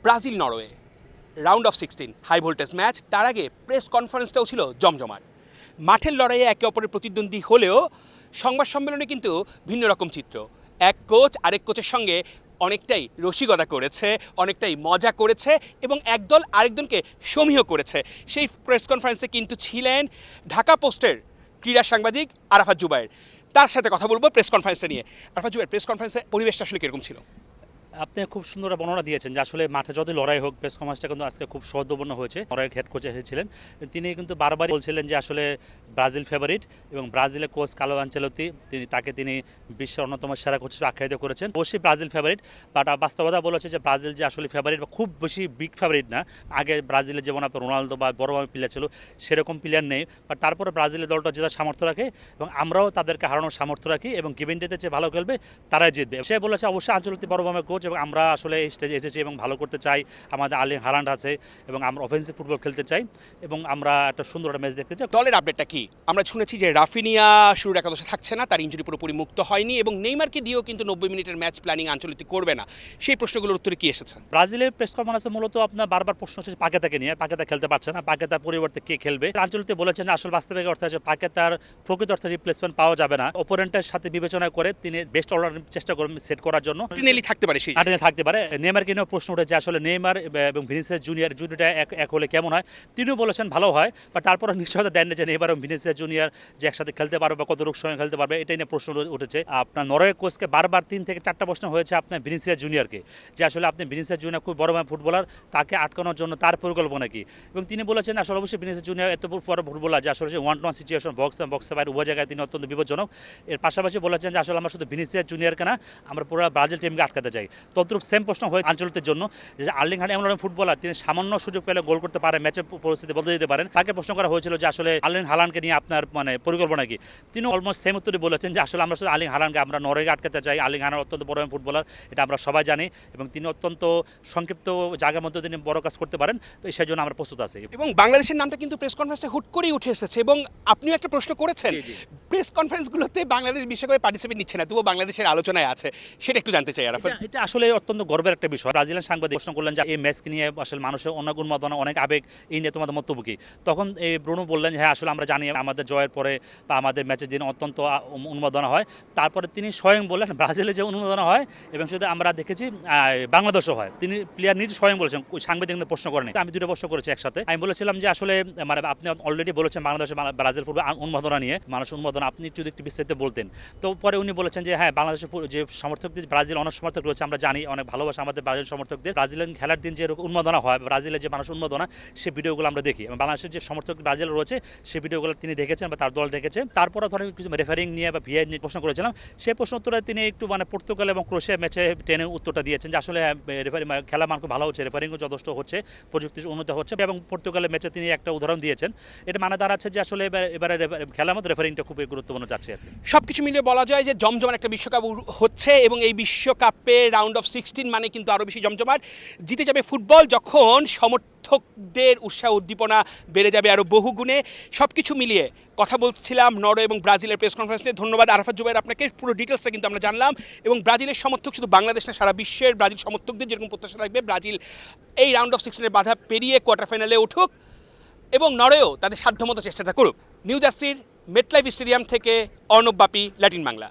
Brazil Norway round of 16 high voltage match, তার আগে press কনফারেন্সটাও ছিল জমজমাট। মাঠের লড়াইয়ে একে অপরের প্রতিদ্বন্দ্বী হলেও সংবাদ সম্মেলনে কিন্তু ভিন্ন রকম চিত্র। এক কোচ আরেক কোচের সঙ্গে অনেকটাই রসিকতা করেছে, অনেকটাই মজা করেছে এবং একদল আরেকজনকে সমীহ করেছে। সেই প্রেস কনফারেন্সে কিন্তু ছিলেন ঢাকা পোস্টের ক্রীড়া সাংবাদিক আরাফাত জুবায়ের। তার সাথে কথা বলবো প্রেস কনফারেন্সটা নিয়ে। আরাফাত জুবায়ের, প্রেস কনফারেন্সের পরিবেশটা আসলে কীরকম ছিল? আপনি খুব সুন্দর বর্ণনা দিয়েছেন যে আসলে মাঠে যতই লড়াই হোক, প্রেস কনফারেন্সটা কিন্তু আজকে খুব সৌহার্দ্যপূর্ণ হয়েছে। নরওয়ের হেড কোচ এসেছিলেন, তিনি কিন্তু বারবারই বলছিলেন যে আসলে ব্রাজিল ফেভারিট এবং ব্রাজিলের কোচ কার্লো আনচেলত্তি তিনি বিশ্বের অন্যতম সেরা কোচ হিসেবে আখ্যায়িত করেছেন। অবশ্যই ব্রাজিল ফেভারিট, বাট বাস্তবতা বলেছে যে ব্রাজিল যে আসলে ফেভারিট বা খুব বেশি বিগ ফেভারিট না। আগে ব্রাজিলের যেমন আপনার রোনালদো বা বড় প্লেয়ার ছিল, সেরকম প্লেয়ার নেই, বাট তারপরে ব্রাজিলের দলটা জেতার সামর্থ্য রাখে এবং আমরাও তাদেরকে হারানোর সামর্থ্য রাখি এবং গিভেন ডেতে যে ভালো খেলবে তারাই জিতবে। সে বলেছে অবশ্যই আনচেলত্তি বড় কোচ এবং আমরা আসলে এই স্টেজে এসেছি এবং ভালো করতে চাই। আমাদের আর্লিং হালান্ড আছে এবং আমরা অফেন্সিভ ফুটবল খেলতে চাই এবং আমরা একটা সুন্দর একটা ম্যাচ দেখতে চাই। দলের আপডেটটা কি? আমরা শুনেছি যে রাফিনিয়া শুরুর একাদশে থাকছে না, তার ইনজুরি পুরোপুরি মুক্ত হয়নি এবং নেইমারকে দিয়েও কিন্তু 90 মিনিটের ম্যাচ প্ল্যানিং আঞ্চলিক করবে না। সেই প্রশ্নগুলোর উত্তরে কি এসেছে? ব্রাজিলের প্রেস কনফারেন্সে মূলত আপনার বারবার প্রশ্ন হচ্ছে পাকেতাকে নিয়ে। পাকেতা খেলতে পারছে না, পাকেতার পরিবর্তে কে খেলবে? আঞ্চলিক বলেছেন আসলে বাস্তবিক অর্থে আছে পাকেতার প্রকৃত অর্থে রিপ্লেসমেন্ট পাওয়া যাবে না। অপোনেন্টের সাথে বিবেচনা করে তিনি বেস্ট অলরাউন্ডার চেষ্টা করবেন সেট করার জন্য। মার্টিনেলি থাকতে পারে, সেই থাকতে পারে। নেইমারকে নিয়েও প্রশ্ন উঠেছে আসলে নেইমার এবং ভিনিসিয়াস জুনিয়র জুনিয়রটা এক হলে কেমন হয়? তিনিও বলেছেন ভালো হয়, বাট তারপরে নিশ্চয়তা দেন না যে নেইমার এবং ভিনিসিয়াস জুনিয়র যে একসাথে খেলতে পারবে বা কতটুকু সময় খেলতে পারবে, এটাই নিয়ে প্রশ্ন উঠেছে। আপনার নরওয়ে কোচকে বারবার 3 থেকে 4টা প্রশ্ন হয়েছে আপনার ভিনিসিয়াস জুনিয়রকে, যে আসলে আপনি ভিনিসিয়াস জুনিয়র খুব বড় ফুটবলার, তাকে আটকানোর জন্য তার পরিকল্পনা কি? এবং তিনি বলেছেন আসলে অবশ্যই ভিনিসিয়াস জুনিয়র এত বড় ফুটবলার যে আসলে ওয়ান টু ওয়ান সিচুয়েশন বক্সে বাইরে উভয় জায়গায় তিনি অত্যন্ত বিপজ্জনক। এর পাশাপাশি বলেছেন যে আসলে আমরা শুধু ভিনিসিয়াস জুনিয়রকে না, আমরা পুরো ব্রাজিল টিমকে আটকাতে চাই। তদ্রুপ সেম প্রশ্ন হয় আঞ্চলিকের জন্য, যে আর্লিং হালান্ড এমন ফুটবলার, তিনি সামান্য সুযোগ পেলে গোল করতে পারেন, ম্যাচের পরিস্থিতি বদলে দিতে পারেন। তাকে প্রশ্ন করা হয়েছিল যে আসলে আর্লিং হালান্ডকে নিয়ে আপনার পরিকল্পনা কি? তিনি অলমোস্ট সেম উত্তরই বলেছেন যে আসলে আমরা শুধু আর্লিং হালান্ডকে আমরা নরওয়েকে আটকাতে চাই। আর্লিং হালান্ড অত্যন্ত বড় ফুটবলার, এটা আমরা সবাই জানি এবং তিনি অত্যন্ত সংক্ষিপ্ত জায়গার মধ্যে তিনি বড় কাজ করতে পারেন, তো সেই জন্য আমরা প্রস্তুত আছি। এবং বাংলাদেশের নামটা কিন্তু প্রেস কনফারেন্সে হুট করেই উঠে এসেছে এবং আপনিও একটা প্রশ্ন করেছেন, প্রেস কনফারেন্সগুলোতে বাংলাদেশ বিশ্বকাপে পার্টিসিপেট নিচ্ছে না, তবুও বাংলাদেশের আলোচনায় আছে, সেটা একটু জানতে চাই। আরাফাত, এটা আসলে অত্যন্ত গর্বের একটা বিষয়। ব্রাজিলের সাংবাদিক প্রশ্ন করলেন যে এই ম্যাচকে নিয়ে আসলে মানুষের অনেক উন্মাদনা, অনেক আবেগ, এই নিয়ে তোমাদের মন্তব্য কি? তখন এই ব্রুনো বললেন হ্যাঁ আসলে আমরা জানি আমাদের জয়ের পরে বা আমাদের ম্যাচের দিন অত্যন্ত উন্মাদনা হয়। তারপরে তিনি স্বয়ং বললেন ব্রাজিলে যে উন্মাদনা হয় এবং শুধু আমরা দেখেছি বাংলাদেশও হয়। তিনি প্লেয়ার নিজে স্বয়ং বলেছেন, সাংবাদিকদের প্রশ্ন করেনি। আমি দুটো প্রশ্ন করেছি একসাথে। আমি বলেছিলাম যে আসলে আপনি অলরেডি বলেছেন বাংলাদেশে ব্রাজিল ফুটবল উন্মাদনা নিয়ে, মানুষ উন্মাদনা, আপনি যদি একটু বিস্তারিত বলতেন। তো পরে উনি বলেছেন যে হ্যাঁ বাংলাদেশের যে সমর্থকদের, ব্রাজিল অনেক সমর্থক রয়েছে, আমরা জানি, অনেক ভালোবাসা আমাদের ব্রাজিল সমর্থকদের। ব্রাজিলের খেলার দিন যে উন্মাদনা হয়, ব্রাজিলের যে মানুষ উন্মাদনা, সেই ভিডিওগুলো আমরা দেখি এবং বাংলাদেশের যে সমর্থক ব্রাজিল রয়েছে সেই ভিডিওগুলো তিনি দেখেছেন বা তার দল দেখেছে। তারপরে ধরেন কিছু রেফারিং নিয়ে বা ভিআই নিয়ে প্রশ্ন করেছিলাম, সেই প্রশ্ন উত্তরে তিনি একটু পর্তুগাল এবং ক্রোয়েশিয়া ম্যাচে টেনে উত্তরটা দিয়েছেন যে আসলে রেফারিং খেলা মান খুব ভালো হচ্ছে, রেফারিংও যথেষ্ট হচ্ছে, প্রযুক্তির উন্নত হচ্ছে এবং পর্তুগালের ম্যাচে তিনি একটা উদাহরণ দিয়েছেন। এটা দাঁড়াচ্ছে যে আসলে এবারে খেলার মধ্যে রেফারিংটা খুবই গুরুত্বপূর্ণ যাচ্ছে। সবকিছু মিলিয়ে বলা যায় যে জমজমাট একটা বিশ্বকাপ হচ্ছে এবং এই বিশ্বকাপে রাউন্ড অফ 16 মানে কিন্তু আরও বেশি জমজমাট। জিতে যাবে ফুটবল যখন সমর্থকদের উৎসাহ উদ্দীপনা বেড়ে যাবে আরও বহুগুণে। সব কিছু মিলিয়ে কথা বলছিলাম নরওয়ে এবং ব্রাজিলের প্রেস কনফারেন্স নিয়ে। ধন্যবাদ আরাফাত জুবায়ের আপনাকে, পুরো ডিটেলসটা কিন্তু আমরা জানলাম এবং ব্রাজিলের সমর্থক শুধু বাংলাদেশ না, সারা বিশ্বের ব্রাজিল সমর্থকদের যেরকম প্রত্যাশা থাকবে ব্রাজিল এই রাউন্ড অফ 16-এর বাধা পেরিয়ে কোয়ার্টার ফাইনালে উঠুক এবং নরওয়েও তাদের সাধ্যমতো চেষ্টাটা করুক। নিউ জার্সির মেটলাইফ স্টেডিয়াম থেকে অর্ণব বাপি, ল্যাটিন বাংলা।